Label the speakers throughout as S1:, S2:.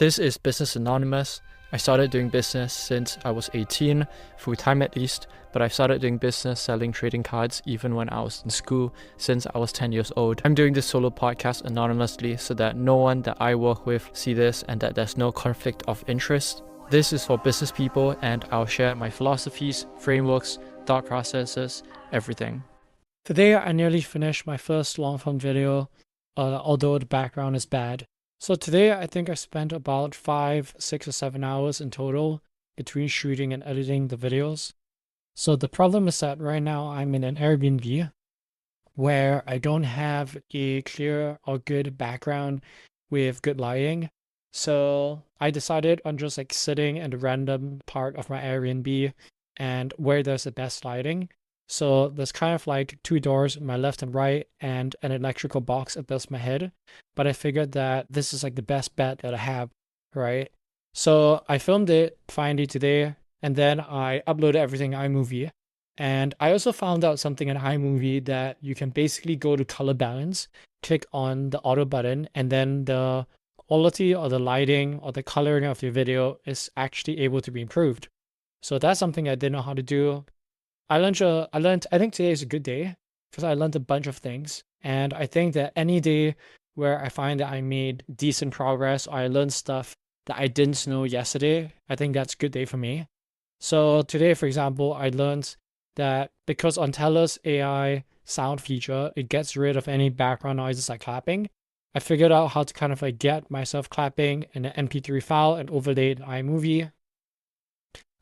S1: This is Business Anonymous. I started doing business since I was 18, full-time at least, but I've started doing business selling trading cards even when I was in school since I was 10 years old. I'm doing this solo podcast anonymously so that no one that I work with see this and that there's no conflict of interest. This is for business people and I'll share my philosophies, frameworks, thought processes, everything.
S2: Today I nearly finished my first long-form video, although the background is bad. So today I think I spent about 5, 6 or 7 hours in total between shooting and editing the videos. So the problem is that right now I'm in an Airbnb where I don't have a clear or good background with good lighting. So I decided on just like sitting in a random part of my Airbnb and where there's the best lighting. So there's kind of like 2 doors on my left and right and an electrical box above my head. But I figured that this is like the best bet that I have, right? So I filmed it finally today and then I uploaded everything in iMovie. And I also found out something in iMovie that you can basically go to color balance, click on the auto button, and then the quality or the lighting or the coloring of your video is actually able to be improved. So that's something I didn't know how to do. I think today is a good day because I learned a bunch of things. And I think that any day where I find that I made decent progress or I learned stuff that I didn't know yesterday, I think that's a good day for me. So today, for example, I learned that because on Teller's AI sound feature, it gets rid of any background noises like clapping. I figured out how to kind of like get myself clapping in an MP3 file and overlay it in iMovie.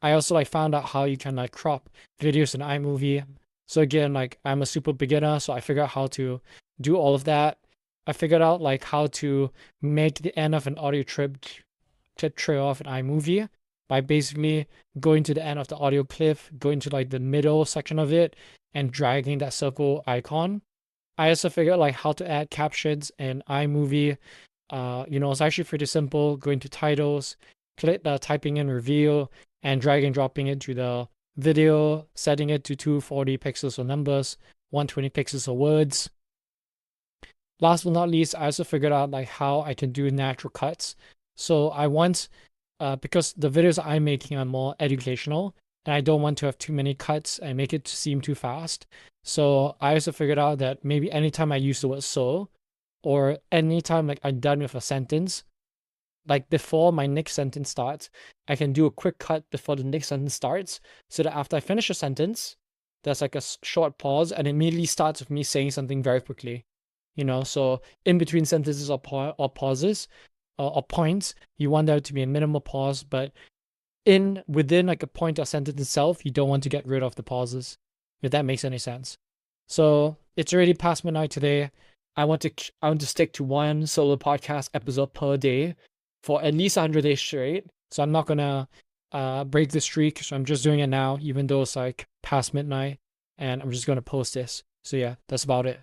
S2: I also like found out how you can like crop videos in iMovie. So again, like I'm a super beginner, so I figured out how to do all of that. I figured out like how to make the end of an audio clip trail off in iMovie by basically going to the end of the audio clip, going to like the middle section of it and dragging that circle icon. I also figured out like how to add captions in iMovie. It's actually pretty simple. Going to titles, typing in reveal, and drag and dropping it to the video, setting it to 240 pixels for numbers, 120 pixels for words. Last but not least, I also figured out like how I can do natural cuts. So I want, because the videos I'm making are more educational, and I don't want to have too many cuts and make it seem too fast. So I also figured out that maybe anytime I use the word so, or anytime like I'm done with a sentence, like before my next sentence starts, I can do a quick cut before the next sentence starts so that after I finish a sentence, there's like a short pause and immediately starts with me saying something very quickly. So in between sentences or pauses or points, you want there to be a minimal pause, but within like a point or sentence itself, you don't want to get rid of the pauses, if that makes any sense. So it's already past midnight today. I want to stick to one solo podcast episode per day for at least 100 days straight. So I'm not gonna break the streak. So I'm just doing it now, even though it's like past midnight, and I'm just gonna post this. So yeah, that's about it.